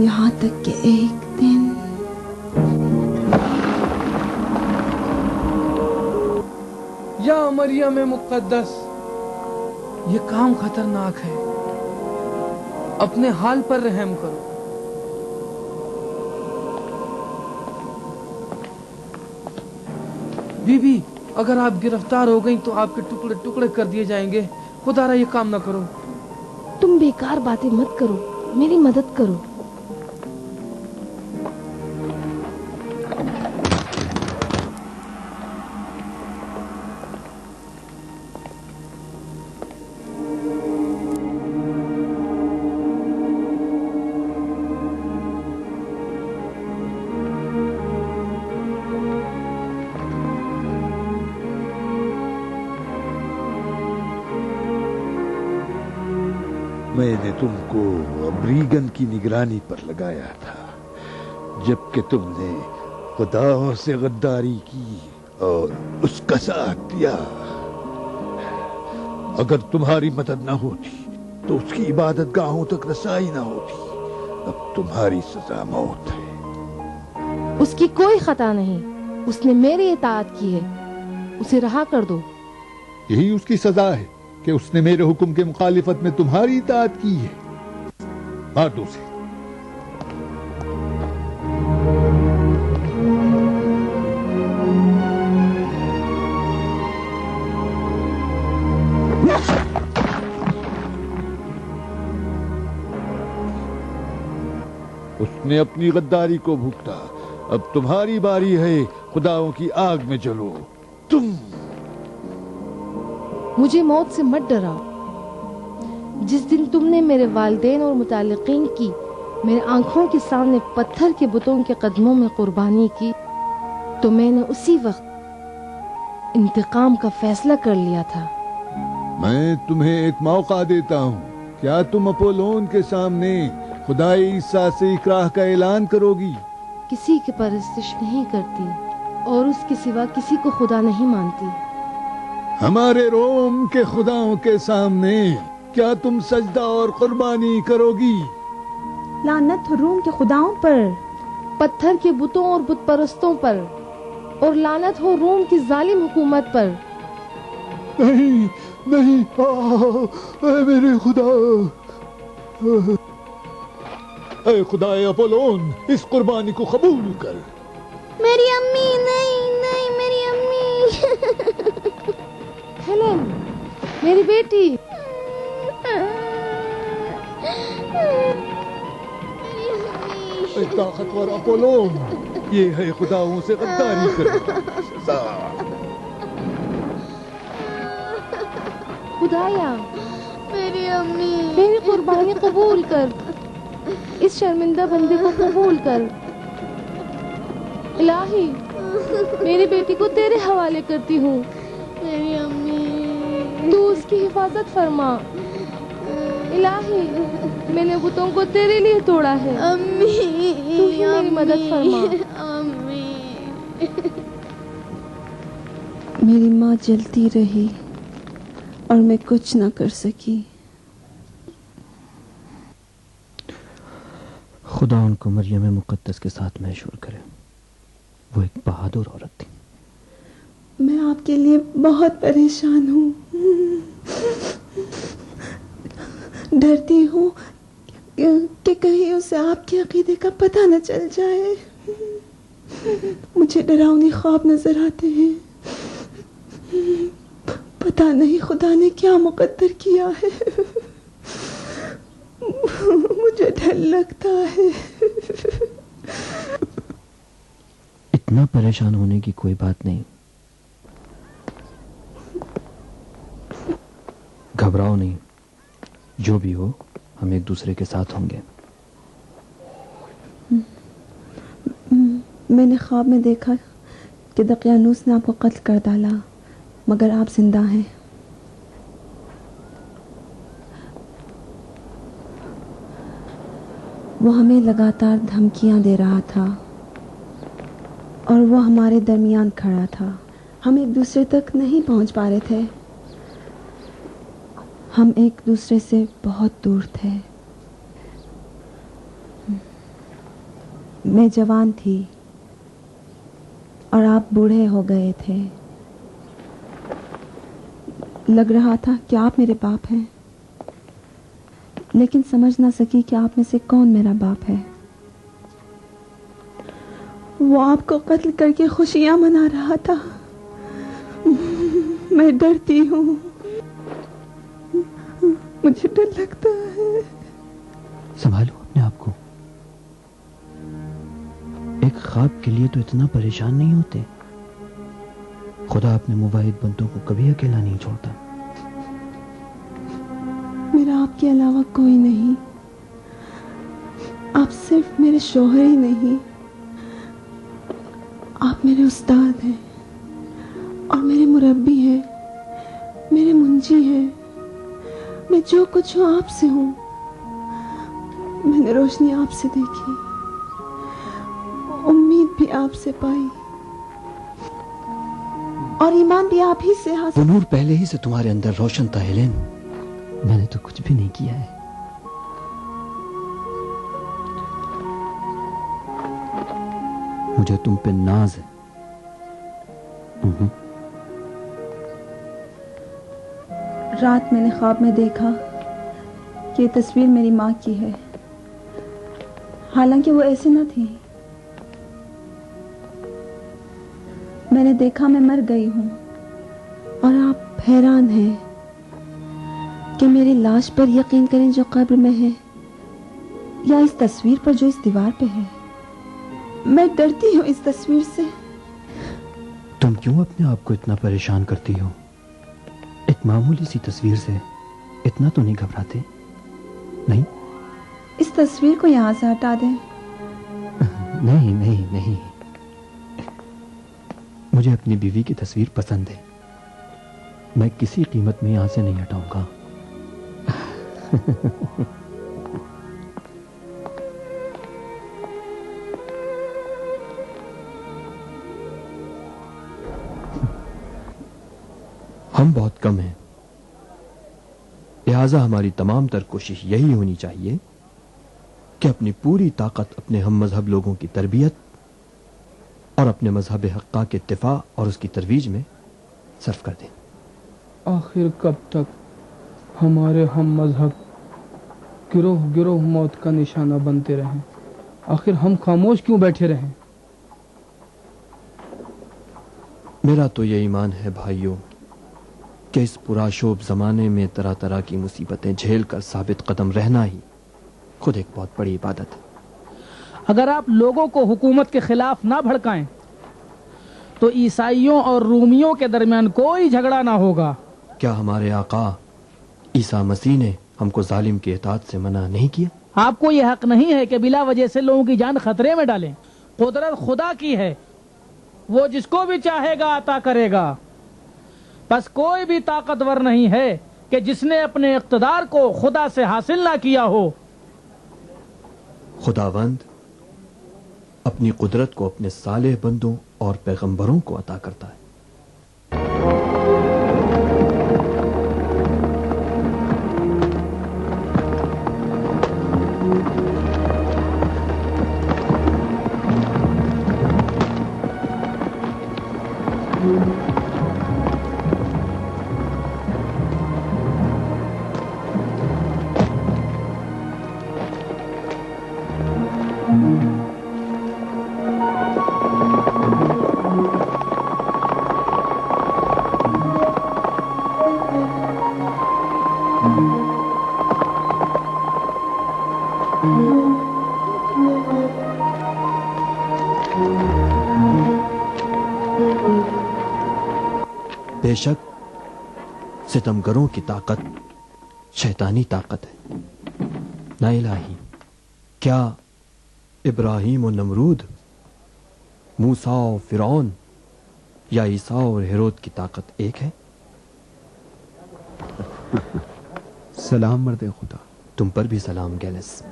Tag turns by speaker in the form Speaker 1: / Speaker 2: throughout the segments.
Speaker 1: یہاں تک کہ ایک دن
Speaker 2: یا مریم مقدس، یہ کام خطرناک ہے، اپنے حال پر رحم کرو۔ بی بی، اگر آپ گرفتار ہو گئیں تو آپ کے ٹکڑے ٹکڑے کر دیے جائیں گے، خدا را یہ کام نہ کرو۔
Speaker 1: تم بیکار باتیں مت کرو، میری مدد کرو۔
Speaker 3: میں نے تم کو ابریگن کی نگرانی پر لگایا تھا، جبکہ تم نے خداؤں سے غداری کی اور اس کا ساتھ دیا۔ اگر تمہاری مدد نہ ہوتی تو اس کی عبادت گاہوں تک رسائی نہ ہوتی۔ اب تمہاری سزا موت ہے۔
Speaker 1: اس کی کوئی خطا نہیں، اس نے میری اطاعت کی ہے، اسے رہا کر دو۔
Speaker 3: یہی اس کی سزا ہے کہ اس نے میرے حکم کے مخالفت میں تمہاری اطاعت کی ہے۔ مار دو اسے۔ اس نے اپنی غداری کو بھگتا، اب تمہاری باری ہے، خداؤں کی آگ میں جلو۔ تم
Speaker 1: مجھے موت سے مت ڈراؤ۔ جس دن تم نے میرے والدین اور متعلقین کی میرے آنکھوں کے سامنے پتھر کے بتوں کے قدموں میں قربانی کی تو میں نے اسی وقت انتقام کا فیصلہ کر لیا تھا۔
Speaker 3: میں تمہیں ایک موقع دیتا ہوں، کیا تم اپولون کے سامنے خدائے عیسیٰ سے اکراہ کا اعلان کرو گی؟
Speaker 1: کسی کی پرستش نہیں کرتی اور اس کے سوا کسی کو خدا نہیں مانتی۔
Speaker 3: ہمارے روم کے خداؤں کے سامنے کیا تم سجدہ اور قربانی کرو گی؟
Speaker 4: لعنت ہو روم کے خداؤں پر،
Speaker 1: پتھر کے بتوں اور بت پرستوں پر، اور لعنت ہو روم کی ظالم حکومت پر۔
Speaker 3: نہیں نہیں، اے میرے خدا، اے خدائے اپولون، اس قربانی کو قبول کر۔
Speaker 4: میری امی، نہیں نہیں، میری امی۔
Speaker 1: ہیلن، میری بیٹی۔
Speaker 3: اے طاقتور اپولون، یہ ہے خداؤں سے غداری کرنے کی سزا۔
Speaker 1: خدایا،
Speaker 4: میری امی،
Speaker 1: میری قربانی قبول کر، اس شرمندہ بندے کو قبول کر۔ الہی، میری بیٹی کو تیرے حوالے کرتی ہوں،
Speaker 4: میری امی،
Speaker 1: تو اس کی حفاظت فرما۔ الہی، میں نے بتوں کو تیرے لیے توڑا ہے،
Speaker 4: امی،
Speaker 1: تو ہی میری مدد فرما۔
Speaker 4: امی۔
Speaker 5: میری ماں جلتی رہی اور میں کچھ نہ کر سکی۔
Speaker 6: خدا ان کو مریم مقدس کے ساتھ محشور کرے، وہ ایک بہادر عورت تھی۔
Speaker 5: میں آپ کے لیے بہت پریشان ہوں، ڈرتی ہوں کہ کہیں اسے آپ کے عقیدے کا پتہ نہ چل جائے۔ مجھے ڈراؤنی خواب نظر آتے ہیں، پتہ نہیں خدا نے کیا مقدر کیا ہے، مجھے ڈر لگتا ہے۔
Speaker 6: اتنا پریشان ہونے کی کوئی بات نہیں، گھبراؤ نہیں، جو بھی ہو ہم ایک دوسرے کے ساتھ ہوں گے۔
Speaker 5: میں نے خواب میں دیکھا کہ دقیانوس نے آپ کو قتل کر ڈالا، مگر آپ زندہ ہیں۔ وہ ہمیں لگاتار دھمکیاں دے رہا تھا اور وہ ہمارے درمیان کھڑا تھا، ہم ایک دوسرے تک نہیں پہنچ پا رہے تھے، ہم ایک دوسرے سے بہت دور تھے۔ میں جوان تھی اور آپ بوڑھے ہو گئے تھے. لگ رہا تھا کہ آپ میرے باپ ہیں، لیکن سمجھ نہ سکی کہ آپ میں سے کون میرا باپ ہے. وہ آپ کو قتل کر کے خوشیاں منا رہا تھا. میں ڈرتی ہوں، مجھے ڈر لگتا ہے.
Speaker 6: سنبھالو اپنے آپ کو. ایک خواب کے لیے تو اتنا پریشان نہیں ہوتے. خدا اپنے مواحد بندوں کو کبھی اکیلا نہیں چھوڑتا.
Speaker 5: میرا آپ کے علاوہ کوئی نہیں. آپ صرف میرے شوہر ہی نہیں، آپ میرے استاد ہیں اور میرے مربی ہیں، میرے منجی ہیں. میں جو کچھ ہوں آپ سے ہوں. میں نے روشنی آپ سے دیکھی، امید بھی آپ سے پائی اور ایمان بھی آپ ہی سے حاصل.
Speaker 6: وہ نور پہلے ہی سے تمہارے اندر روشن تھا ہیلن. میں نے تو کچھ بھی نہیں کیا ہے. مجھے تم پہ ناز ہے.
Speaker 5: رات میں نے خواب میں دیکھا کہ یہ تصویر میری ماں کی ہے، حالانکہ وہ ایسے نہ تھی. میں نے دیکھا میں مر گئی ہوں اور آپ حیران ہیں کہ میری لاش پر یقین کریں جو قبر میں ہے یا اس تصویر پر جو اس دیوار پہ ہے. میں ڈرتی ہوں اس تصویر سے.
Speaker 6: تم کیوں اپنے آپ کو اتنا پریشان کرتی ہو؟ ایک معمولی سی تصویر سے اتنا تو نہیں گھبراتے؟ نہیں،
Speaker 5: اس تصویر کو یہاں سے ہٹا دیں.
Speaker 6: نہیں نہیں نہیں، مجھے اپنی بیوی کی تصویر پسند ہے. میں کسی قیمت میں یہاں سے نہیں ہٹاؤں گا. ہم بہت کم ہیں، لہذا ہماری تمام تر کوشش یہی ہونی چاہیے کہ اپنی پوری طاقت اپنے ہم مذہب لوگوں کی تربیت اور اپنے مذہب حقہ کے اتفاع اور اس کی ترویج میں صرف کر دیں.
Speaker 2: آخر کب تک ہمارے ہم مذہب گروہ گروہ موت کا نشانہ بنتے رہیں؟ آخر ہم خاموش کیوں بیٹھے رہیں؟
Speaker 6: میرا تو یہ ایمان ہے بھائیوں کہ اس پرآشوب زمانے میں طرح طرح کی مصیبتیں جھیل کر ثابت قدم رہنا ہی خود ایک بہت بڑی عبادت ہے.
Speaker 7: اگر آپ لوگوں کو حکومت کے خلاف نہ بھڑکائیں تو عیسائیوں اور رومیوں کے درمیان کوئی جھگڑا نہ ہوگا.
Speaker 6: کیا ہمارے آقا عیسیٰ مسیح نے ہم کو ظالم کی اطاعت سے منع نہیں کیا؟
Speaker 7: آپ کو یہ حق نہیں ہے کہ بلا وجہ سے لوگوں کی جان خطرے میں ڈالیں. قدرت خدا کی ہے، وہ جس کو بھی چاہے گا عطا کرے گا. بس کوئی بھی طاقتور نہیں ہے کہ جس نے اپنے اقتدار کو خدا سے حاصل نہ کیا ہو.
Speaker 6: خداوند اپنی قدرت کو اپنے صالح بندوں اور پیغمبروں کو عطا کرتا ہے. بے شک ستمگروں کی طاقت شیطانی طاقت ہے. نہ الہی، کیا ابراہیم و نمرود، موسیٰ و فرعون یا عیسیٰ اور ہیرود کی طاقت ایک ہے؟
Speaker 8: سلام مرد خدا.
Speaker 6: تم پر بھی سلام گیلس.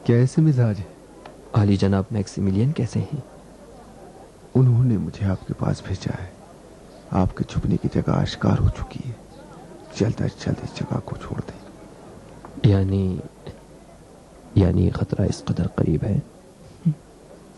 Speaker 8: کیسے مزاج ہے؟
Speaker 6: عالی جناب میکسیملین کیسے ہیں؟
Speaker 8: انہوں نے مجھے آپ کے پاس بھیجا ہے. آپ کے چھپنے کی جگہ آشکار ہو چکی ہے. جلد از جلد اس جگہ کو چھوڑ دیں.
Speaker 6: یعنی خطرہ اس قدر قریب ہے؟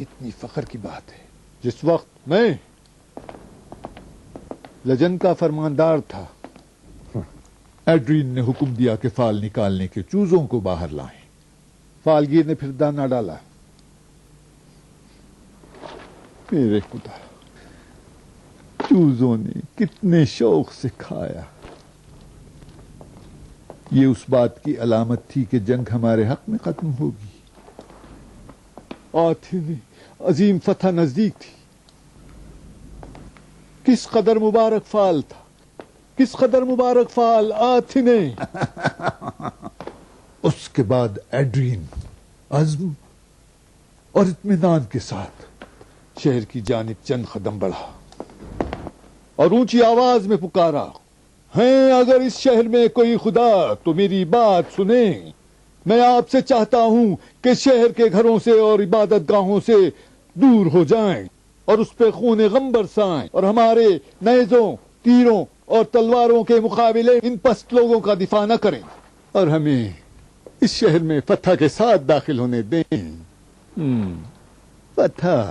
Speaker 3: کتنی فخر کی بات ہے. جس وقت میں لجن کا فرماندار تھا، ایڈرین نے حکم دیا کہ فال نکالنے کے چوزوں کو باہر لائیں. فالگیر نے پھر دانہ ڈالا. میرے خدا، چوزوں نے کتنے شوق سے کھایا. یہ اس بات کی علامت تھی کہ جنگ ہمارے حق میں ختم ہوگی. آتھنے عظیم فتح نزدیک تھی. کس قدر مبارک فال تھا، کس قدر مبارک فال آتھنے. اس کے بعد ایڈرین عزم اور اطمینان کے ساتھ شہر کی جانب چند قدم بڑھا اور اونچی آواز میں پکارا، ہیں اگر اس شہر میں کوئی خدا تو میری بات سنیں. میں آپ سے چاہتا ہوں کہ شہر کے گھروں سے اور عبادت گاہوں سے دور ہو جائیں اور اس پہ خون غم برسائیں اور ہمارے نیزوں، تیروں اور تلواروں کے مقابلے ان پست لوگوں کا دفاع نہ کریں اور ہمیں اس شہر میں فتح کے ساتھ داخل ہونے دیں. فتح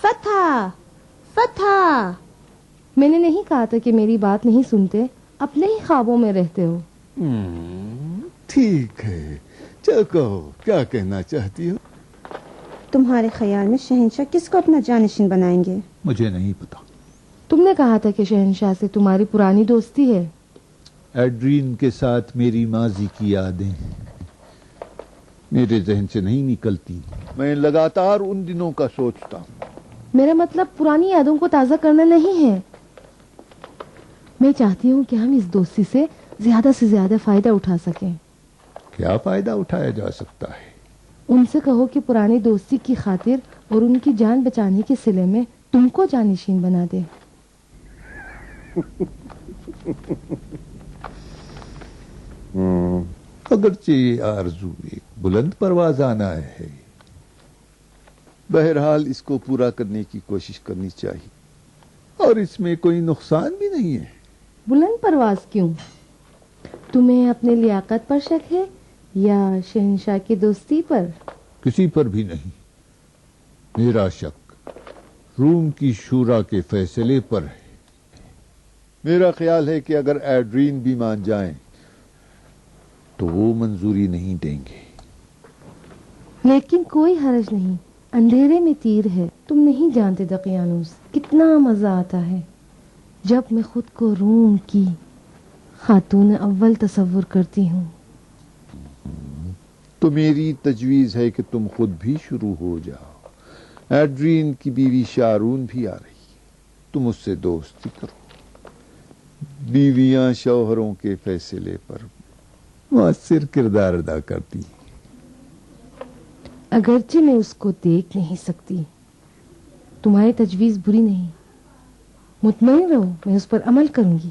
Speaker 1: فتح فتح. میں نے نہیں کہا تھا کہ میری بات نہیں سنتے، اپنے ہی خوابوں میں رہتے ہو.
Speaker 3: ٹھیک ہے، چلو کہو کیا کہنا چاہتی ہو.
Speaker 5: تمہارے خیال میں شہنشاہ کس کو اپنا جانشین بنائیں گے؟
Speaker 3: مجھے نہیں پتا.
Speaker 1: تم نے کہا تھا کہ شہنشاہ سے تمہاری پرانی دوستی ہے.
Speaker 3: ایڈرین کے ساتھ میری ماضی کی یادیں میرے ذہن سے نہیں نکلتی. میں لگاتار ان دنوں کا سوچتا ہوں.
Speaker 1: میرا مطلب پرانی یادوں کو تازہ کرنا نہیں ہے. میں چاہتی ہوں کہ ہم اس دوستی سے زیادہ فائدہ اٹھا سکیں.
Speaker 3: کیا فائدہ اٹھایا جا سکتا ہے؟
Speaker 1: ان سے کہو کہ پرانی دوستی کی خاطر اور ان کی جان بچانے کے صلے میں تم کو جانشین بنا دے.
Speaker 3: اگرچہ یہ آرزو ایک بلند پروازانہ ہے، بہرحال اس کو پورا کرنے کی کوشش کرنی چاہیے اور اس میں کوئی نقصان بھی نہیں ہے.
Speaker 1: بلند پرواز کیوں؟ تمہیں اپنے لیاقت پر شک ہے یا شہنشاہ کی دوستی پر؟
Speaker 3: کسی پر بھی نہیں. میرا شک روم کی شورا کے فیصلے پر ہے. میرا خیال ہے کہ اگر ایڈرین بھی مان جائیں تو وہ منظوری نہیں دیں گے.
Speaker 1: لیکن کوئی حرج نہیں، اندھیرے میں تیر ہے. تم نہیں جانتے دقیانوس کتنا مزہ آتا ہے جب میں خود کو روم کی خاتون اول تصور کرتی ہوں.
Speaker 3: تو میری تجویز ہے کہ تم خود بھی شروع ہو جاؤ. ایڈرین کی بیوی شارون بھی آ رہی ہے، تم اس سے دوستی کرو. بیویاں شوہروں کے فیصلے پر مؤثر کردار ادا کرتی ہیں.
Speaker 1: اگرچہ میں اس کو دیکھ نہیں سکتی، تمہاری تجویز بری نہیں. مطمئن رہو، میں اس پر عمل کروں گی.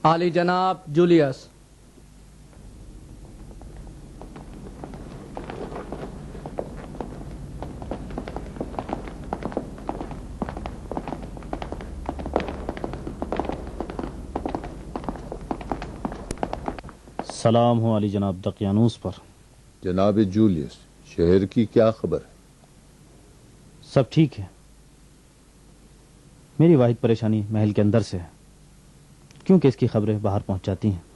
Speaker 7: عالی جناب جولیس.
Speaker 9: سلام ہو علی جناب دقیانوس پر.
Speaker 3: جناب جولیس، شہر کی کیا خبر ہے؟
Speaker 9: سب ٹھیک ہے. میری واحد پریشانی محل کے اندر سے ہے، کیونکہ اس کی خبریں باہر پہنچ جاتی ہیں.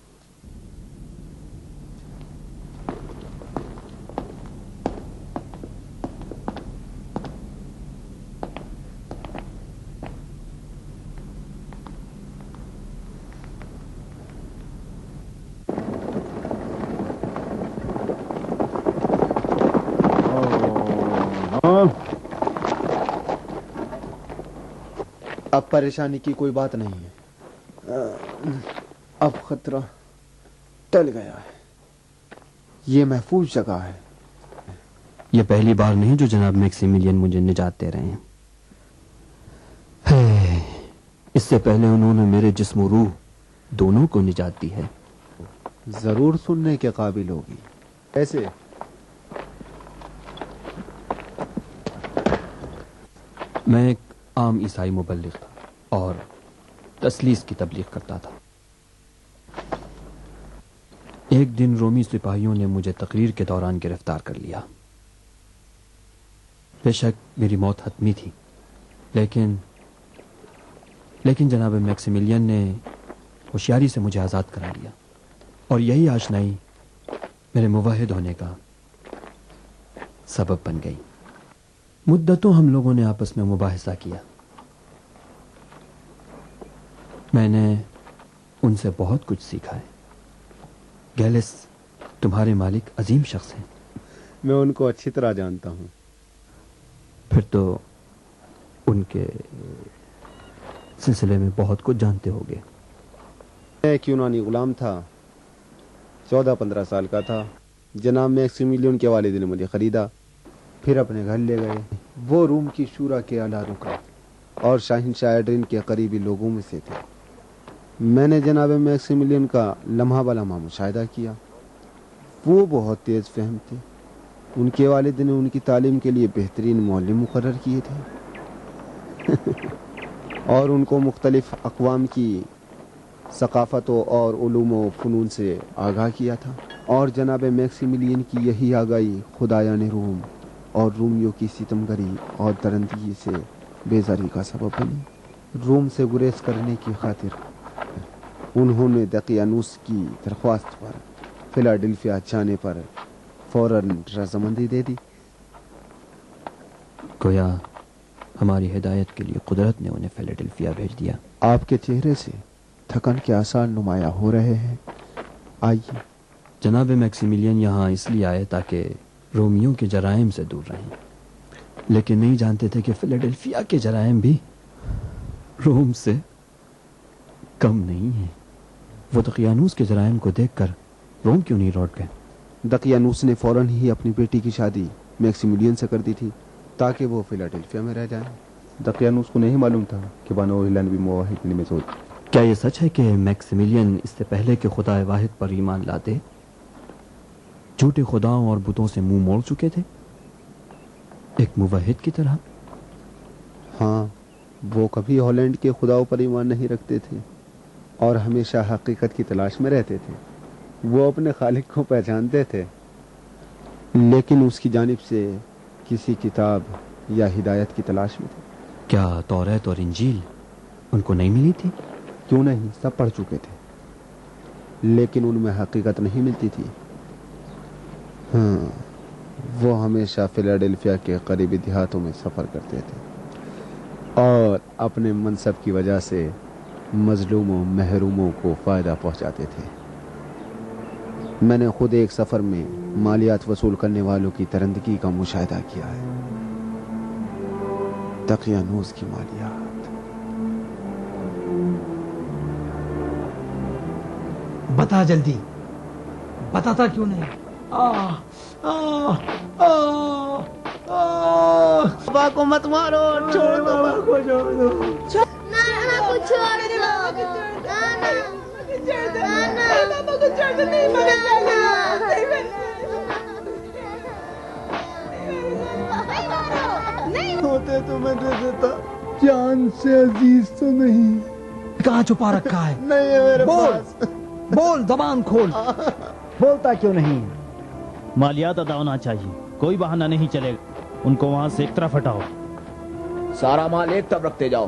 Speaker 8: اب پریشانی کی کوئی بات نہیں ہے. اب خطرہ ٹل گیا ہے. یہ محفوظ جگہ ہے.
Speaker 6: یہ پہلی بار نہیں جو جناب میکسیملین مجھے نجات دے رہے ہیں. اس سے پہلے انہوں نے میرے جسم و روح دونوں کو نجات دی ہے.
Speaker 8: ضرور سننے کے قابل ہوگی. ایسے
Speaker 6: میں ایک عام عیسائی مبلغ تھا اور تسلیس کی تبلیغ کرتا تھا. ایک دن رومی سپاہیوں نے مجھے تقریر کے دوران گرفتار کر لیا. بے شک میری موت حتمی تھی، لیکن جناب میکسیملین نے ہوشیاری سے مجھے آزاد کرا لیا، اور یہی آشنائی میرے موحد ہونے کا سبب بن گئی. مدتوں ہم لوگوں نے آپس میں مباحثہ کیا. میں نے ان سے بہت کچھ سیکھا ہے. گیلس تمہارے مالک عظیم شخص ہیں.
Speaker 8: میں ان کو اچھی طرح جانتا ہوں.
Speaker 6: پھر تو ان کے سلسلے میں بہت کچھ جانتے ہوگے.
Speaker 8: میں ایک یونانی غلام تھا، 14-15 سال کا تھا. جناب میکسیملین کے والد نے مجھے خریدا، پھر اپنے گھر لے گئے. وہ روم کی شورا کے اعلیٰ رکن اور شاہنشاہ ایڈرین کے قریبی لوگوں میں سے تھے. میں نے جناب میکسیملین کا لمحہ بلمحہ مشاہدہ کیا. وہ بہت تیز فہم تھے. ان کے والد نے ان کی تعلیم کے لیے بہترین معلم مقرر کیے تھے اور ان کو مختلف اقوام کی ثقافتوں اور علوم و فنون سے آگاہ کیا تھا. اور جناب میکسیملین کی یہی آگاہی خدایان روم اور رومیوں کی ستمگری اور درندگی سے بیزاری کا سبب بنی. روم سے گریز کرنے کی خاطر انہوں نے دقیانوس کی درخواست پر فلاڈیلفیا جانے پر فوراً رضامندی دے دی.
Speaker 6: گویا ہماری ہدایت کے لیے قدرت نے انہیں فلاڈیلفیا بھیج دیا.
Speaker 8: آپ کے چہرے سے تھکن کے آثار نمایاں ہو رہے ہیں. آئیے.
Speaker 6: جناب میکسیملین یہاں اس لیے آئے تاکہ رومیوں کے جرائم سے دور رہیں، لیکن نہیں جانتے تھے کہ فلاڈیلفیا کے جرائم بھی روم سے کم نہیں ہیں. وہ دقیانوس کے جرائم کو دیکھ کر روم کیوں نہیں لوٹ گئے؟
Speaker 8: دقیانوس نے فوراً ہی اپنی بیٹی کی شادی میکسیملین سے کر دی تھی تاکہ وہ فلاڈیلفیا میں رہ جائیں. دقیانوس کو نہیں معلوم تھا کہ بانو ہیلن بھی موحد میں سوچ.
Speaker 6: کیا یہ سچ ہے کہ میکسیملین اس سے پہلے کہ خدا واحد پر ایمان لاتے جھوٹے خداؤں اور بتوں سے منہ موڑ چکے تھے، ایک موحد کی طرح؟
Speaker 8: ہاں، وہ کبھی ہالینڈ کے خداؤں پر ایمان نہیں رکھتے تھے اور ہمیشہ حقیقت کی تلاش میں رہتے تھے. وہ اپنے خالق کو پہچانتے تھے، لیکن اس کی جانب سے کسی کتاب یا ہدایت کی تلاش میں تھے.
Speaker 6: کیا توریت اور انجیل ان کو نہیں ملی تھی؟
Speaker 8: کیوں نہیں، سب پڑھ چکے تھے، لیکن ان میں حقیقت نہیں ملتی تھی. ہاں، وہ ہمیشہ فلاڈیلفیا کے قریبی دیہاتوں میں سفر کرتے تھے اور اپنے منصب کی وجہ سے مظلوموں محروموں کو فائدہ پہنچاتے تھے. میں نے خود ایک سفر میں مالیات وصول کرنے والوں کی درندگی کا مشاہدہ کیا ہے. دقیانوس کی مالیات.
Speaker 10: بتا جلدی، بتاتا کیوں نہیں؟ بابا کو مت مارو، چھوڑ دو بابا کو، چھوڑ دو.
Speaker 4: نانا کو چھوڑ دو، نانا بابا کو چھوڑ دو. نہیں
Speaker 2: نہیں ہوتے تو میں دے دیتا، جان سے عزیز تو نہیں.
Speaker 10: کہاں چھپا رکھا ہے؟
Speaker 2: نہیں ہے میرے
Speaker 10: پاس. بول، زبان کھول. بولتا کیوں نہیں؟
Speaker 9: مالیات ادا ہونا چاہیے، کوئی بہانہ نہیں چلے گا. ان کو وہاں سے ایک طرف ہٹاؤ.
Speaker 11: سارا مال ایک طرف رکھتے جاؤ،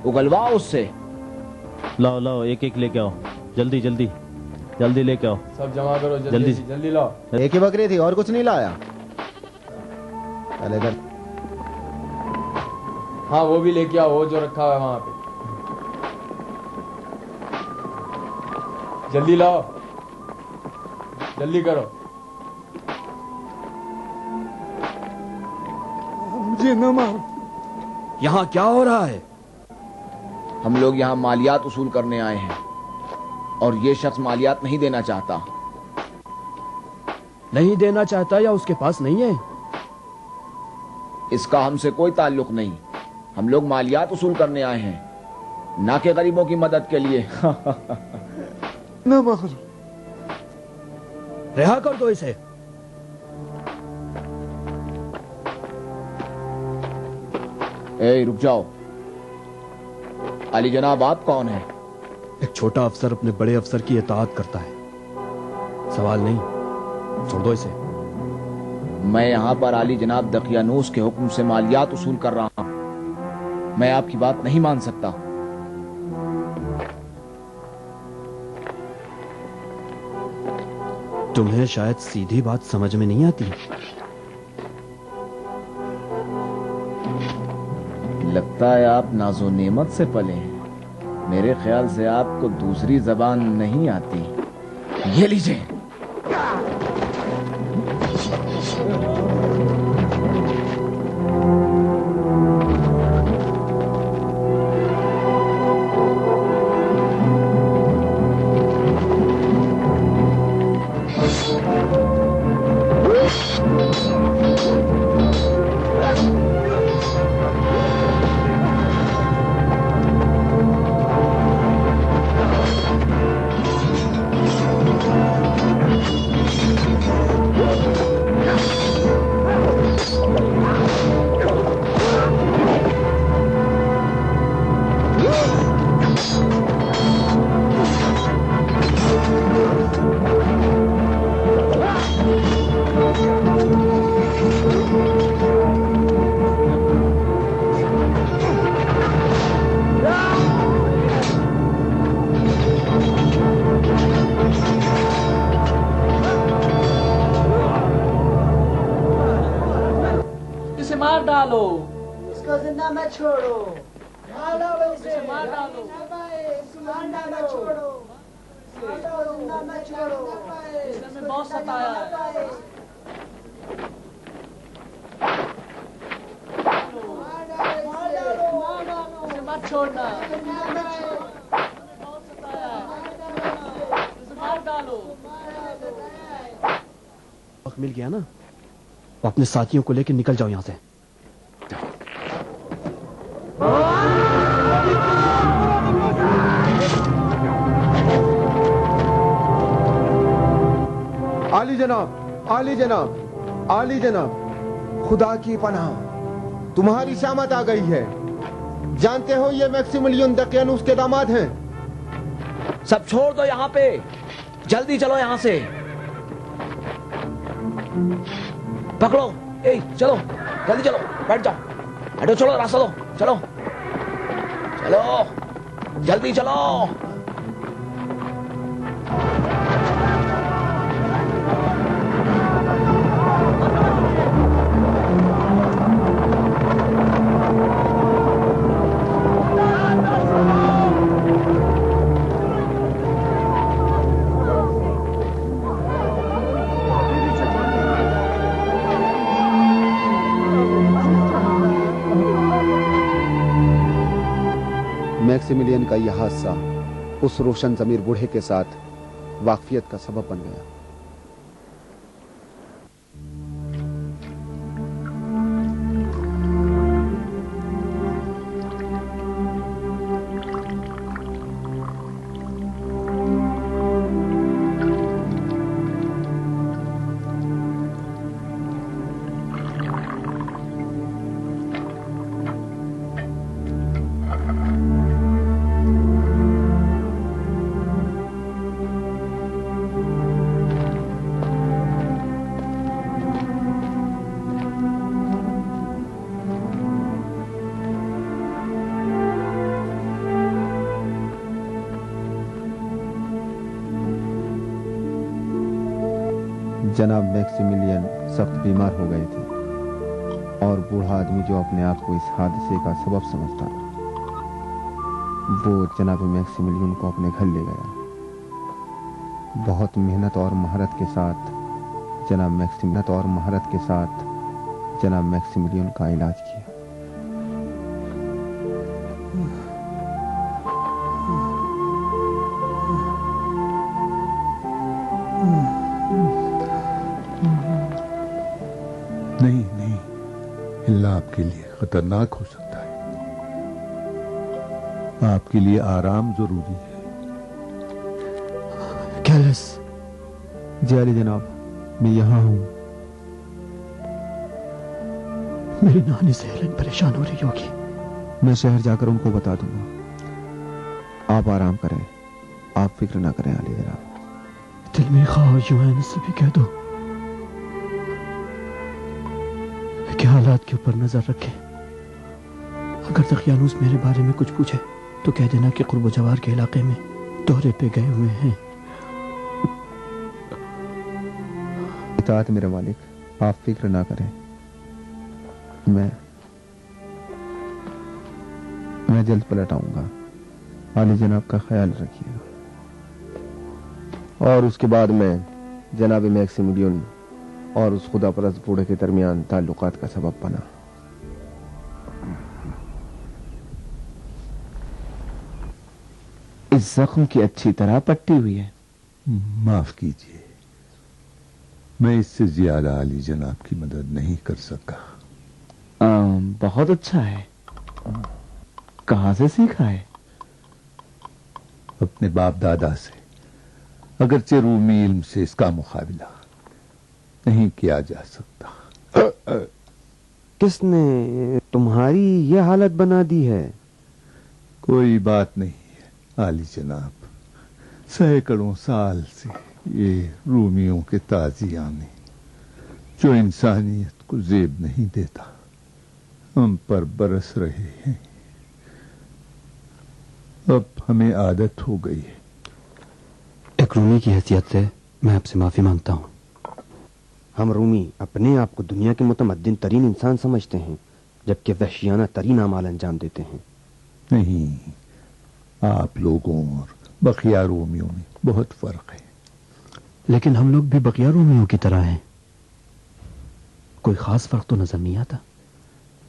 Speaker 11: اگلواؤ اس سے.
Speaker 9: لاؤ لاؤ، ایک ایک لے کے آؤ. جلدی جلدی جلدی لے کے آؤ.
Speaker 12: سب جمع کرو،
Speaker 9: جلدی
Speaker 12: جلدی لاؤ.
Speaker 8: ایک ہی بکری تھی اور کچھ نہیں لایا.
Speaker 12: ہاں وہ بھی لے کے آؤ، وہ جو رکھا ہوا ہے وہاں پہ. جلدی لاؤ، جلدی کرو.
Speaker 2: مجھے نہ مار.
Speaker 6: یہاں کیا ہو رہا ہے؟
Speaker 11: ہم لوگ یہاں مالیات وصول کرنے آئے ہیں اور یہ شخص مالیات نہیں دینا چاہتا.
Speaker 6: نہیں دینا چاہتا یا اس کے پاس نہیں ہے؟
Speaker 11: اس کا ہم سے کوئی تعلق نہیں. ہم لوگ مالیات وصول کرنے آئے ہیں، نہ کہ غریبوں کی مدد کے لیے.
Speaker 2: نہ مار.
Speaker 6: رہا کر دو اسے.
Speaker 11: اے رک جاؤ. علی جناب، آپ کون ہیں؟
Speaker 6: ایک چھوٹا افسر اپنے بڑے افسر کی اطاعت کرتا ہے. سوال نہیں، چھوڑ دو اسے۔
Speaker 11: میں یہاں پر عالی جناب دقیانوس کے حکم سے مالیات اصول کر رہا ہوں، میں آپ کی بات نہیں مان سکتا۔
Speaker 6: تمہیں شاید سیدھی بات سمجھ میں نہیں آتی۔
Speaker 11: لگتا ہے آپ ناز و نعمت سے پلے ہیں، میرے خیال سے آپ کو دوسری زبان نہیں آتی۔ یہ لیجئے۔
Speaker 7: مار ڈالو،
Speaker 13: اس کو زندہ مت چھوڑو، اسے
Speaker 7: مار ڈالو،
Speaker 13: زندہ مت چھوڑو، زندہ مت چھوڑو،
Speaker 7: اس نے ہمیں بہت ستایا ہے۔ اسے مت چھوڑنا، بہت ستایا ہے، اسے مار ڈالو۔
Speaker 6: وقت مل گیا نا، اپنے ساتھیوں کو لے کے نکل جاؤ یہاں سے۔
Speaker 8: عالی جناب، عالی جناب، عالی جناب، خدا کی پناہ، تمہاری شامت آ گئی ہے۔ جانتے ہو یہ میکسیملین دقیانوس کے داماد ہیں۔
Speaker 11: سب چھوڑ دو یہاں پہ، جلدی چلو یہاں سے۔ پکڑو، چلو جلدی چلو، بیٹھ جاؤ، ہٹو، چلو راستہ دو، چلو چلو جلدی چلو۔
Speaker 8: میکسیملین کا یہ حادثہ اس روشن ضمیر بوڑھے کے ساتھ واقفیت کا سبب بن گیا۔ جناب میکسیملین سخت بیمار ہو گئے تھے اور بوڑھا آدمی جو اپنے آپ کو اس حادثے کا سبب سمجھتا تھا وہ جناب میکسیملین کو اپنے گھر لے گیا۔ بہت محنت اور مہارت کے ساتھ جناب میکسیملین کا علاج کیا۔
Speaker 3: نہیں، اللہ آپ کے لیے خطرناک ہو سکتا ہے، آپ کے لیے آرام ضروری ہے۔
Speaker 12: کیلس، جی علی جناب، میں یہاں ہوں۔
Speaker 6: میری نانی سے ہیلن پریشان ہو رہی ہوگی،
Speaker 8: میں شہر جا کر ان کو بتا دوں گا۔ آپ آرام کریں، آپ فکر نہ کریں علی جناب،
Speaker 6: دل میں خواہ یوں سے بھی کہہ دو کہ حالات کے اوپر نظر رکھیں. اگر دقیانوس میرے بارے میں کچھ پوچھے تو کہہ دینا کہ قرب و جوار کے علاقے میں دورے پہ گئے ہوئے ہیں.
Speaker 8: اطاعت میرے مالک، آپ فکر نہ کریں. میں جلد پلٹ آؤں گا. عالی جناب کا خیال رکھیے گا. اور اس کے بعد میں جناب میکسیملین اور اس خدا پرست بوڑھے کے درمیان تعلقات کا سبب بنا. اس زخم کی اچھی طرح پٹی ہوئی ہے.
Speaker 3: معاف کیجیے، میں اس سے زیادہ عالی جناب کی مدد نہیں کر سکا.
Speaker 8: بہت اچھا ہے. کہاں سے سیکھا ہے؟
Speaker 3: اپنے باپ دادا سے. اگرچہ رومی علم سے اس کا مقابلہ نہیں کیا جا سکتا.
Speaker 8: کس نے تمہاری یہ حالت بنا دی ہے؟
Speaker 3: کوئی بات نہیں ہے عالی جناب. سینکڑوں سال سے یہ رومیوں کے تازیانے جو انسانیت کو زیب نہیں دیتا ہم پر برس رہے ہیں. اب ہمیں عادت ہو گئی ہے.
Speaker 6: ایک رومی کی حیثیت سے میں آپ سے معافی مانگتا ہوں.
Speaker 14: ہم رومی اپنے آپ کو دنیا کے متمدن ترین انسان سمجھتے ہیں، جبکہ وحشیانہ ترین اعمال انجام دیتے ہیں.
Speaker 3: نہیں، آپ لوگوں اور بقیہ رومیوں میں بہت فرق ہے.
Speaker 6: لیکن ہم لوگ بھی بقیہ رومیوں کی طرح ہیں. کوئی خاص فرق تو نظر نہیں آتا.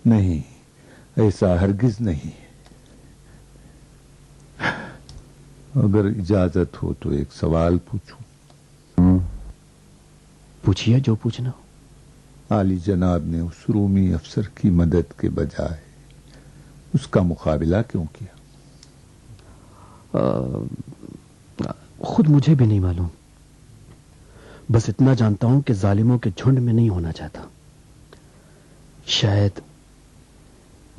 Speaker 3: نہیں، ایسا ہرگز نہیں. اگر اجازت ہو تو ایک سوال پوچھوں؟
Speaker 6: پوچھئے جو پوچھنا ہو.
Speaker 3: عالی جناب نے اس رومی افسر کی مدد کے بجائے اس کا مقابلہ کیوں کیا؟
Speaker 6: خود مجھے بھی نہیں معلوم. بس اتنا جانتا ہوں کہ ظالموں کے جھنڈ میں نہیں ہونا چاہتا. شاید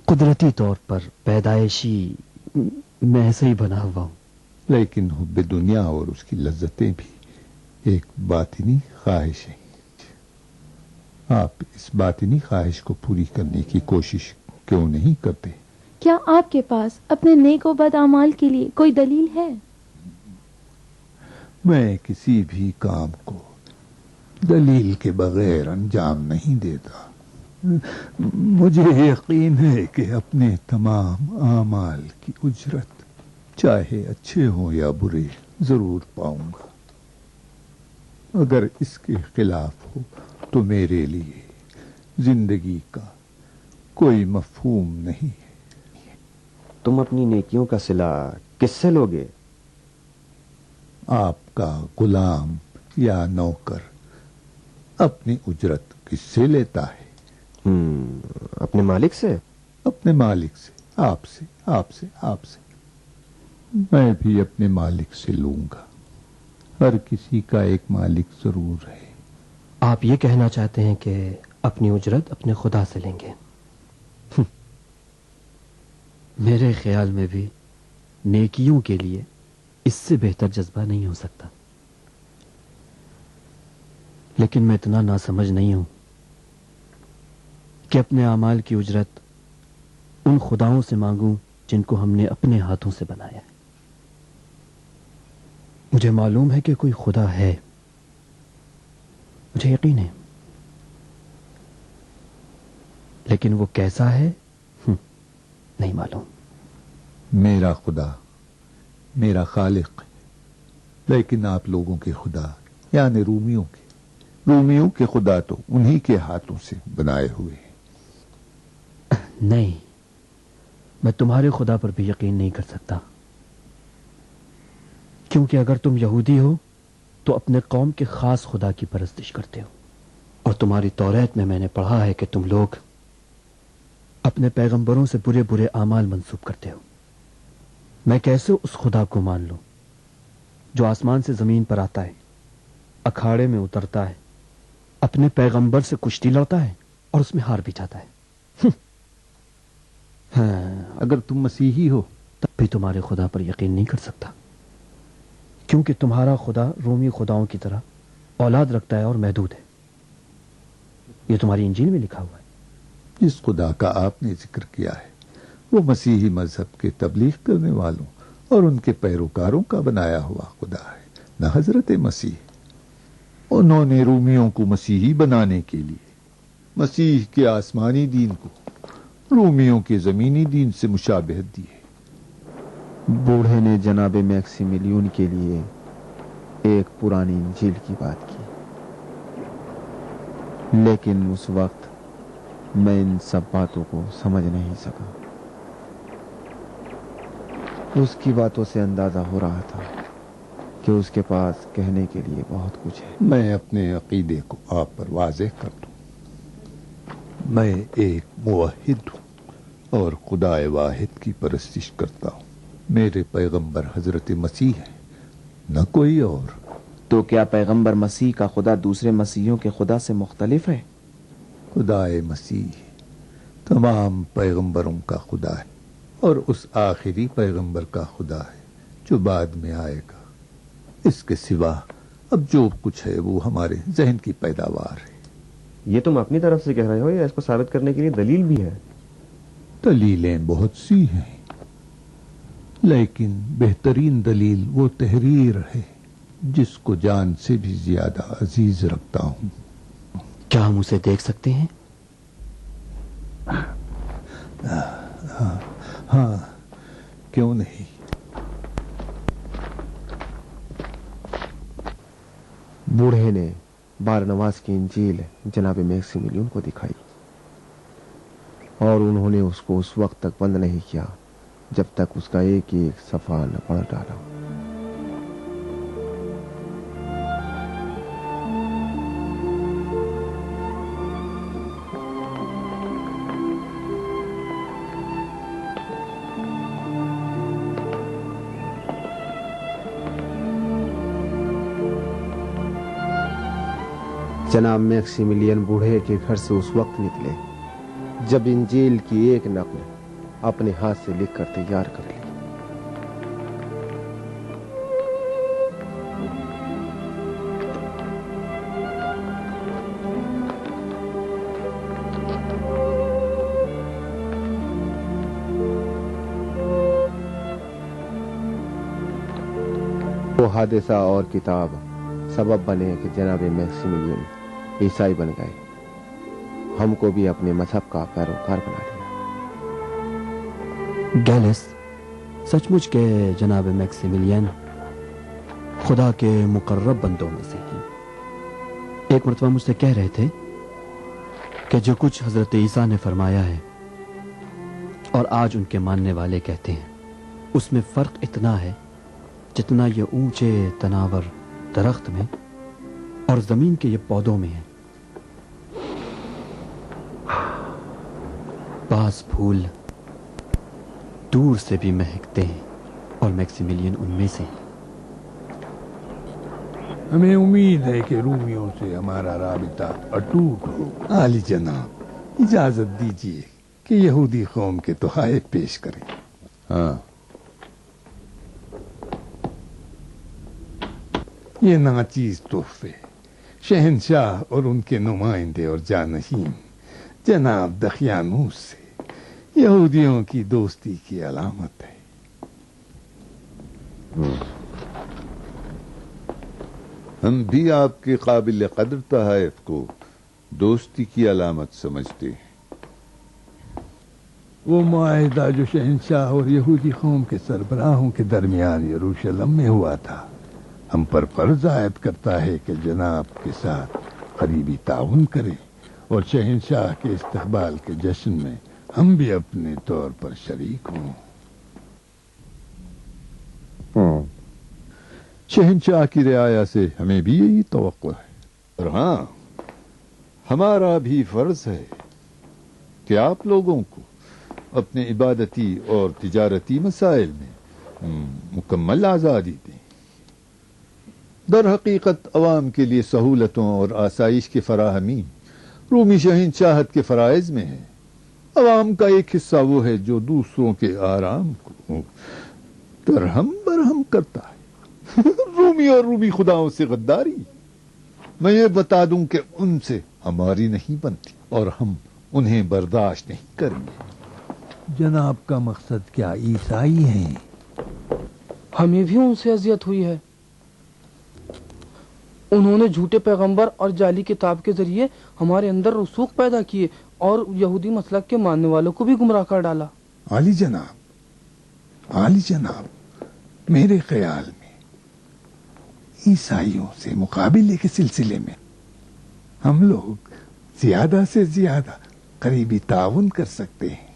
Speaker 6: قدرتی طور پر پیدائشی میں ایسے ہی بنا ہوا ہوں.
Speaker 3: لیکن حب دنیا اور اس کی لذتیں بھی ایک باطنی خواہش ہے. آپ اس باطنی خواہش کو پوری کرنے کی کوشش کیوں نہیں کرتے؟
Speaker 5: کیا آپ کے پاس اپنے نیک و بد اعمال کے لیے کوئی دلیل ہے؟
Speaker 3: میں کسی بھی کام کو دلیل کے بغیر انجام نہیں دیتا. مجھے یقین ہے کہ اپنے تمام اعمال کی اجرت چاہے اچھے ہوں یا برے ضرور پاؤں گا. اگر اس کے خلاف ہو تو میرے لیے زندگی کا کوئی مفہوم نہیں ہے.
Speaker 14: تم اپنی نیکیوں کا صلہ کس سے لوگے؟
Speaker 3: آپ کا غلام یا نوکر اپنی اجرت کس سے لیتا ہے؟
Speaker 14: اپنے مالک سے.
Speaker 3: اپنے مالک سے. آپ سے. آپ سے. آپ سے. میں بھی اپنے مالک سے لوں گا. ہر کسی کا ایک مالک ضرور ہے.
Speaker 6: آپ یہ کہنا چاہتے ہیں کہ اپنی اجرت اپنے خدا سے لیں گے؟ میرے خیال میں بھی نیکیوں کے لیے اس سے بہتر جذبہ نہیں ہو سکتا. لیکن میں اتنا ناسمجھ نہیں ہوں کہ اپنے اعمال کی اجرت ان خداؤں سے مانگوں جن کو ہم نے اپنے ہاتھوں سے بنایا ہے. مجھے معلوم ہے کہ کوئی خدا ہے، مجھے یقین ہے، لیکن وہ کیسا ہے نہیں معلوم.
Speaker 3: میرا خدا میرا خالق ہے، لیکن آپ لوگوں کے خدا یعنی رومیوں کے خدا تو انہی کے ہاتھوں سے بنائے ہوئے ہیں.
Speaker 6: نہیں، میں تمہارے خدا پر بھی یقین نہیں کر سکتا، کیونکہ اگر تم یہودی ہو تو اپنے قوم کے خاص خدا کی پرستش کرتے ہو، اور تمہاری توریت میں نے پڑھا ہے کہ تم لوگ اپنے پیغمبروں سے برے برے اعمال منسوب کرتے ہو. میں کیسے اس خدا کو مان لوں جو آسمان سے زمین پر آتا ہے، اکھاڑے میں اترتا ہے، اپنے پیغمبر سے کشتی لڑتا ہے اور اس میں ہار بھی جاتا ہے؟
Speaker 3: اگر تم مسیحی ہو
Speaker 6: تب بھی تمہارے خدا پر یقین نہیں کر سکتا، کیونکہ تمہارا خدا رومی خداؤں کی طرح اولاد رکھتا ہے اور محدود ہے. یہ تمہاری انجیل میں لکھا ہوا ہے.
Speaker 3: جس خدا کا آپ نے ذکر کیا ہے وہ مسیحی مذہب کے تبلیغ کرنے والوں اور ان کے پیروکاروں کا بنایا ہوا خدا ہے، نہ حضرت مسیح. انہوں نے رومیوں کو مسیحی بنانے کے لیے مسیح کے آسمانی دین کو رومیوں کے زمینی دین سے مشابہت دی ہے.
Speaker 14: بوڑھے نے جناب میکسیمیلین کے لیے ایک پرانی انجیل کی بات کی، لیکن اس وقت میں ان سب باتوں کو سمجھ نہیں سکا. اس کی باتوں سے اندازہ ہو رہا تھا کہ اس کے پاس کہنے کے لیے بہت کچھ ہے.
Speaker 3: میں اپنے عقیدے کو آپ پر واضح کر دوں. میں ایک موحد ہوں اور خدا واحد کی پرستش کرتا ہوں. میرے پیغمبر حضرت مسیح ہے، نہ کوئی اور.
Speaker 15: تو کیا پیغمبر مسیح کا خدا دوسرے مسیحوں کے خدا سے مختلف ہے؟
Speaker 3: خدا مسیح تمام پیغمبروں کا خدا ہے اور اس آخری پیغمبر کا خدا ہے جو بعد میں آئے گا. اس کے سوا اب جو کچھ ہے وہ ہمارے ذہن کی پیداوار ہے.
Speaker 14: یہ تم اپنی طرف سے کہہ رہے ہو یا اس کو ثابت کرنے کے لیے دلیل بھی ہے؟
Speaker 3: دلیلیں بہت سی ہیں، لیکن بہترین دلیل وہ تحریر ہے جس کو جان سے بھی زیادہ عزیز رکھتا ہوں.
Speaker 6: کیا ہم اسے دیکھ سکتے ہیں؟
Speaker 3: ہاں، کیوں نہیں.
Speaker 14: بوڑھے نے بارنواس کی انجیل جناب میکسیمیلین کو دکھائی اور انہوں نے اس کو اس وقت تک بند نہیں کیا جب تک اس کا ایک ایک صفحہ نہ پڑھ ڈالا. جناب میکسیمیلین بوڑھے کے گھر سے اس وقت نکلے جب انجیل کی ایک نقل اپنے ہاتھ سے لکھ کر تیار کر لی. وہ حادثہ اور کتاب سبب بنے کہ جناب میکسیمیلین عیسائی بن گئے. ہم کو بھی اپنے مذہب کا پیروکار بنا لیا.
Speaker 6: گیلس سچ مچ کے جناب میکسیمیلین خدا کے مقرب بندوں میں سے ہیں. ایک مرتبہ مجھ سے کہہ رہے تھے کہ جو کچھ حضرت عیسیٰ نے فرمایا ہے اور آج ان کے ماننے والے کہتے ہیں اس میں فرق اتنا ہے جتنا یہ اونچے تناور درخت میں اور زمین کے یہ پودوں میں ہے. بعض پھول دور سے بھی مہکتے ہیں اور میکسیمیلین ان میں سے.
Speaker 3: ہمیں امید ہے کہ رومیوں سے ہمارا رابطہ اٹوٹ ہو. عالی جناب اجازت دیجیے کہ یہودی قوم کے تحائف پیش کریں. ہاں، یہ ناچیز تحفے شہنشاہ اور ان کے نمائندے اور جانشین جناب دقیانوس سے یہودیوں کی دوستی کی علامت ہے. ہم بھی آپ کے قابل قدر تحائف کو دوستی کی علامت سمجھتے ہیں. وہ معاہدہ جو شہنشاہ اور یہودی قوم کے سربراہوں کے درمیان یروشلم میں ہوا تھا ہم پر فرض عائد کرتا ہے کہ جناب کے ساتھ قریبی تعاون کریں اور شہنشاہ کے استقبال کے جشن میں ہم بھی اپنے طور پر شریک ہوں. شہنشاہ کی رعایا سے ہمیں بھی یہی توقع ہے. اور ہاں، ہمارا بھی فرض ہے کہ آپ لوگوں کو اپنے عبادتی اور تجارتی مسائل میں مکمل آزادی دیں. در حقیقت عوام کے لیے سہولتوں اور آسائش کی فراہمی رومی شہنشاہت کے فرائض میں ہے. عوام کا ایک حصہ وہ ہے جو دوسروں کے آرام کو درہم برہم کرتا ہے. رومی اور رومی خداؤں سے غداری؟ میں یہ بتا دوں کہ ان سے ہماری نہیں بنتی اور ہم انہیں برداشت نہیں کریں گے۔
Speaker 16: جناب کا مقصد کیا عیسائی ہیں؟
Speaker 2: ہمیں بھی ان سے اذیت ہوئی ہے۔ انہوں نے جھوٹے پیغمبر اور جعلی کتاب کے ذریعے ہمارے اندر رسوخ پیدا کیے اور یہودی مسلک کے ماننے والوں کو بھی گمراہ کر ڈالا۔
Speaker 3: عالی جناب، میرے خیال میں عیسائیوں سے مقابلے کے سلسلے میں ہم لوگ زیادہ سے زیادہ قریبی تعاون کر سکتے ہیں۔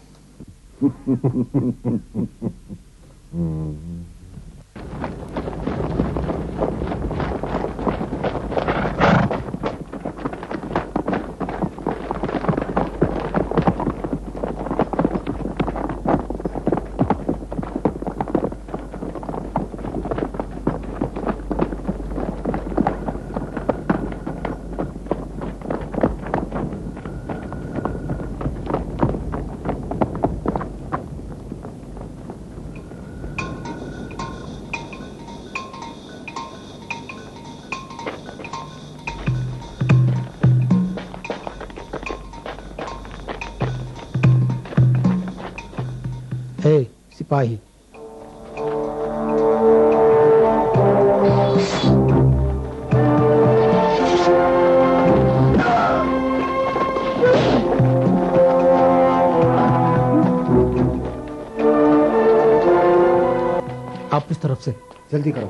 Speaker 10: سپاہی، آپ اس طرف سے
Speaker 14: جلدی کرو۔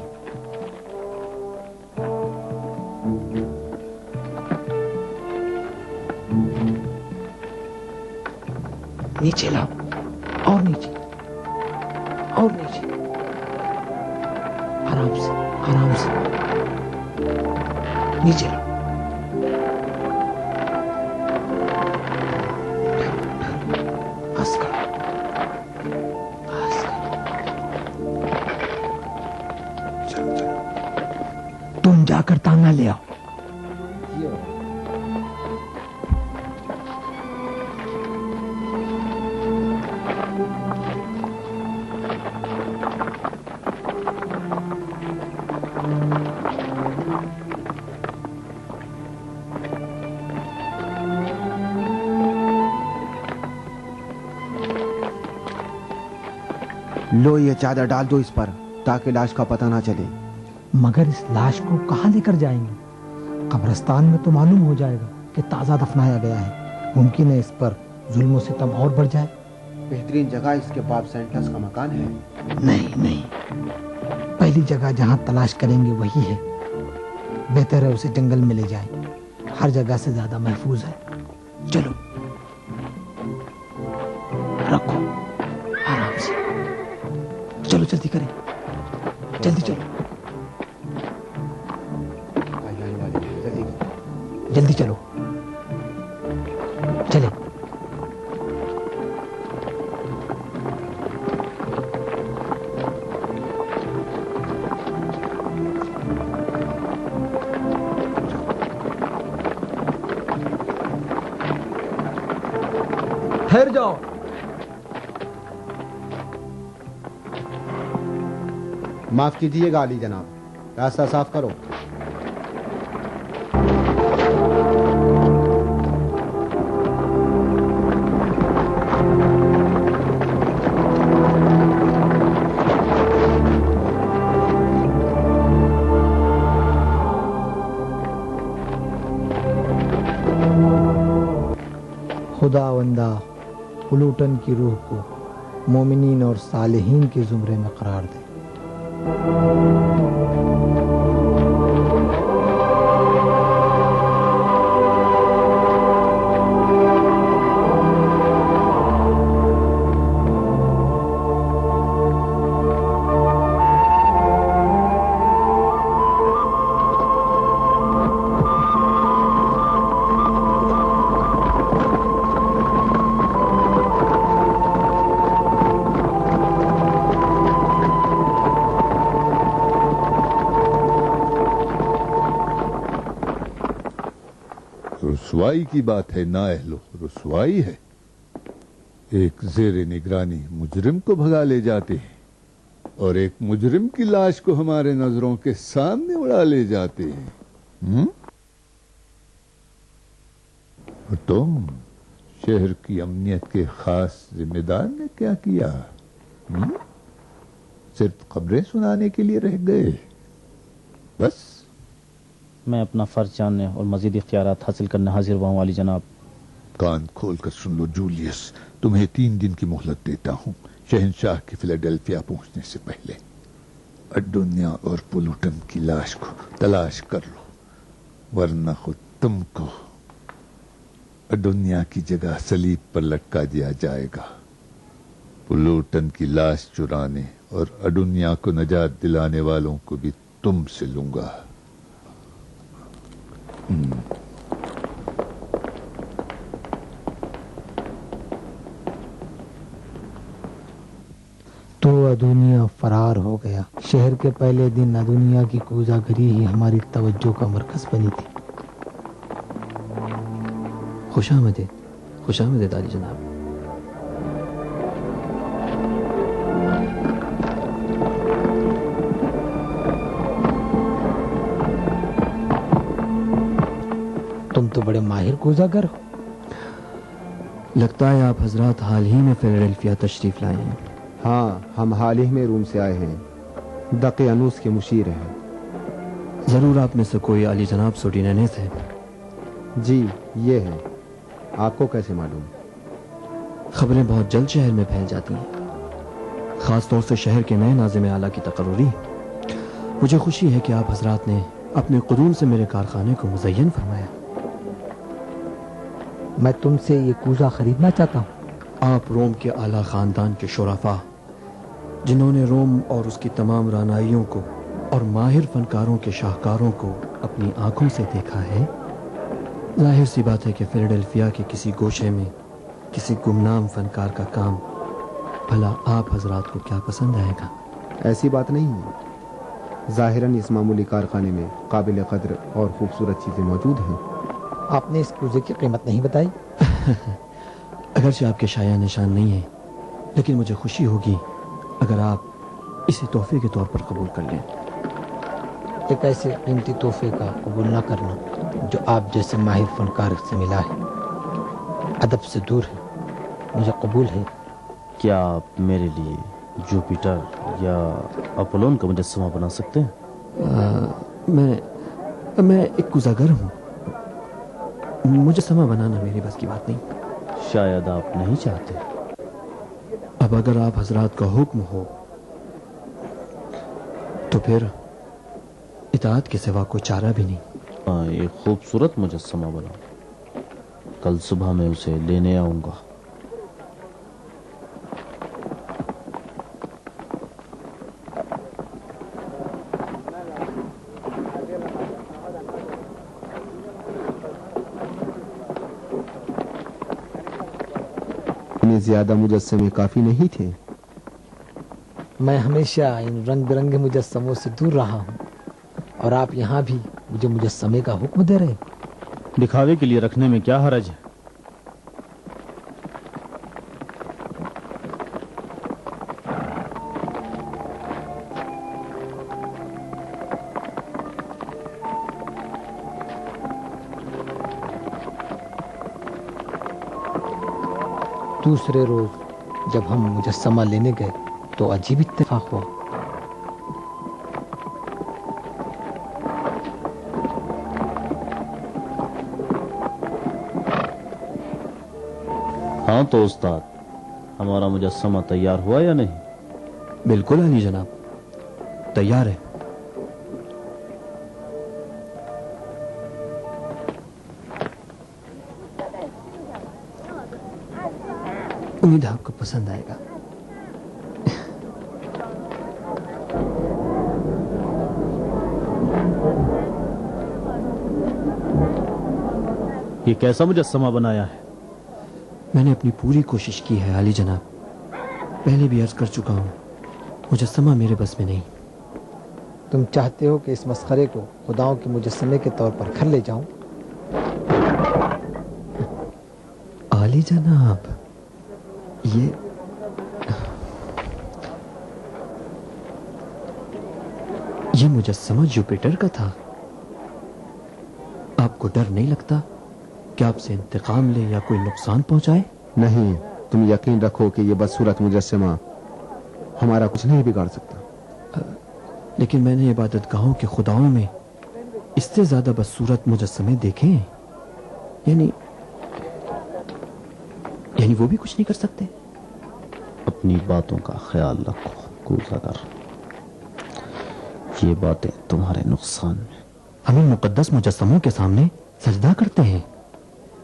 Speaker 10: نیچے لاؤ، اور نیچے، اور نیچے، آرام سے، آرام سے، نیچے لاؤ۔ بس کرو، بس کرو۔ چلو چلو، تم جا کر تانگا لے آؤ۔
Speaker 14: لو یہ چادر ڈال دو اس پر تاکہ لاش کا پتہ نہ چلے۔
Speaker 10: مگر اس لاش کو کہاں لے کر جائیں گے؟ قبرستان میں تو معلوم ہو جائے گا کہ تازہ دفنایا گیا ہے، ممکن ہے اس پر ظلم و ستم اور بڑھ جائے۔
Speaker 14: بہترین جگہ اس کے باپ سینٹس کا مکان ہے۔
Speaker 10: نہیں نہیں، پہلی جگہ جہاں تلاش کریں گے وہی ہے، بہتر ہے اسے جنگل میں لے جائیں، ہر جگہ سے زیادہ محفوظ ہے۔ چلو رکھو، آرام سے، چلو جلدی کریں، جلدی چلو، جلدی چلو، چلے۔ ٹھہر جاؤ،
Speaker 8: معاف کیجیے گا علی جناب، راستہ صاف کرو۔
Speaker 10: خداوندہ پلوٹن کی روح کو مومنین اور صالحین کے زمرے میں قرار دے۔
Speaker 3: رسوائی کی بات ہے نااہلو، رسوائی ہے۔ ایک زیر نگرانی مجرم کو بھگا لے جاتے ہیں۔ اور ایک مجرم کی لاش کو ہمارے نظروں کے سامنے اڑا لے جاتے ہیں. اور تم شہر کی امنیت کے خاص ذمہ دار نے کیا کیا؟ صرف خبریں سنانے کے لیے رہ گئے بس؟
Speaker 9: میں اپنا فرض جاننے اور مزید اختیارات حاصل کرنے حاضر ہوا ہوں عالی جناب.
Speaker 3: کان کھول کر سن لو جولیس، تمہیں 3 دن کی مہلت دیتا ہوں شہنشاہ کی فیلاڈیلفیا پہنچنے سے پہلے. اڈونیا اور پلوٹن کی لاش کو تلاش کر لو، ورنہ خود تم کو اڈونیا کی جگہ صلیب پر لٹکا دیا جائے گا. پلوٹن کی لاش چرانے اور اڈونیا کو نجات دلانے والوں کو بھی تم سے لوں گا.
Speaker 10: تو ادونیا فرار ہو گیا. شہر کے پہلے دن ادونیا کی کوزہ گری ہی ہماری توجہ کا مرکز بنی تھی.
Speaker 6: خوش آمدید عالی جناب.
Speaker 10: تم تو بڑے ماہر کوزہ گر ہو.
Speaker 6: لگتا ہے آپ حضرات حال ہی میں فیلاڈیلفیا تشریف لائے ہیں.
Speaker 14: ہاں، ہم حال ہی میں روم سے آئے ہیں. دقیانوس کے مشیر ہیں.
Speaker 6: ضرور آپ میں سے کوئی عالی جناب سوڈینینس ہے.
Speaker 14: جی یہ ہے. آپ کو کیسے معلوم؟
Speaker 6: خبریں بہت جلد شہر میں پھیل جاتی ہیں، خاص طور سے شہر کے نئے ناظم اعلیٰ کی تقرری. مجھے خوشی ہے کہ آپ حضرات نے اپنے قدوم سے میرے کارخانے کو مزین فرمایا.
Speaker 10: میں تم سے یہ کوزہ خریدنا چاہتا ہوں.
Speaker 6: آپ روم کے اعلیٰ خاندان کے شرفا جنہوں نے روم اور اس کی تمام رانائیوں کو اور ماہر فنکاروں کے شاہکاروں کو اپنی آنکھوں سے دیکھا ہے، ظاہر سی بات ہے کہ فیلاڈیلفیا کے کسی گوشے میں کسی گمنام فنکار کا کام بھلا آپ حضرات کو کیا پسند آئے گا؟
Speaker 14: ایسی بات نہیں ہے. ظاہراً اس معمولی کارخانے میں قابل قدر اور خوبصورت چیزیں موجود ہیں.
Speaker 10: آپ نے اس کوزے کی قیمت نہیں بتائی؟
Speaker 6: اگرچہ آپ کے شایع نشان نہیں ہے، لیکن مجھے خوشی ہوگی اگر آپ اسے تحفے کے طور پر قبول کر لیں.
Speaker 10: ایک ایسے قیمتی تحفے کا قبول نہ کرنا جو آپ جیسے ماہر فنکار سے ملا ہے ادب سے دور ہے. مجھے قبول ہے.
Speaker 9: کیا آپ میرے لیے جوپیٹر یا اپولون کا مجسمہ بنا سکتے ہیں؟
Speaker 6: میں ایک کوزاگر ہوں. مجسمہ بنانا میری بس کی بات نہیں.
Speaker 9: شاید آپ نہیں چاہتے.
Speaker 6: اب اگر آپ حضرات کا حکم ہو تو پھر اطاعت کے سوا کوئی چارہ بھی نہیں.
Speaker 9: ایک خوبصورت مجسمہ بنا. کل صبح میں اسے لینے آؤں گا.
Speaker 14: زیادہ مجسمے کافی نہیں تھے.
Speaker 10: میں ہمیشہ ان رنگ برنگے مجسموں سے دور رہا ہوں، اور آپ یہاں بھی مجھے مجسمے کا حکم دے رہے.
Speaker 9: دکھاوے کے لیے رکھنے میں کیا حرج ہے؟
Speaker 10: دوسرے روز جب ہم مجسمہ لینے گئے تو عجیب اتفاق ہوا.
Speaker 9: ہاں تو استاد، ہمارا مجسمہ تیار ہوا یا نہیں؟
Speaker 6: بالکل علی جناب، تیار ہے. امید آپ کو پسند آئے گا.
Speaker 9: یہ کیسا مجسمہ بنایا ہے؟
Speaker 6: میں نے اپنی پوری کوشش کی ہے علی جناب. پہلے بھی عرض کر چکا ہوں، مجسمہ میرے بس میں نہیں.
Speaker 10: تم چاہتے ہو کہ اس مسخرے کو خداؤں کے مجسمے کے طور پر گھر لے جاؤں؟
Speaker 6: علی جناب، یہ مجسمہ جوپیٹر کا تھا. آپ کو ڈر نہیں لگتا کہ آپ سے انتقام لے یا کوئی نقصان پہنچائے؟
Speaker 14: نہیں، تم یقین رکھو کہ یہ بدصورت مجسمہ ہمارا کچھ نہیں بگاڑ سکتا.
Speaker 6: لیکن میں نے عبادت گاہوں کے خداؤں میں اس سے زیادہ بدصورت مجسمے دیکھے ہیں. یعنی وہ بھی کچھ نہیں کر سکتے.
Speaker 9: اپنی باتوں کا خیال رکھو کوزہ گر، یہ باتیں تمہارے نقصان میں.
Speaker 6: ہم ان مقدس مجسموں کے سامنے سجدہ کرتے ہیں،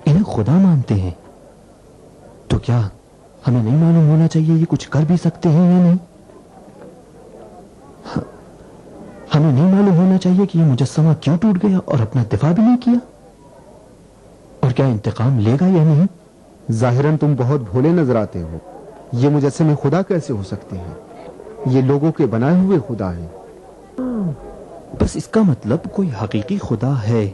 Speaker 6: انہیں خدا مانتے ہیں، تو کیا ہمیں نہیں معلوم ہونا چاہیے یہ کچھ کر بھی سکتے ہیں یا نہیں؟ ہمیں نہیں معلوم ہونا چاہیے کہ یہ مجسمہ کیوں ٹوٹ گیا اور اپنا دفاع بھی نہیں کیا، اور کیا انتقام لے گا یا نہیں؟
Speaker 14: ظاہراً تم بہت بھولے نظر آتے ہو. یہ مجسمے خدا کیسے ہو سکتے ہیں؟ یہ لوگوں کے بنائے ہوئے خدا ہیں.
Speaker 6: بس اس کا مطلب کوئی حقیقی خدا ہے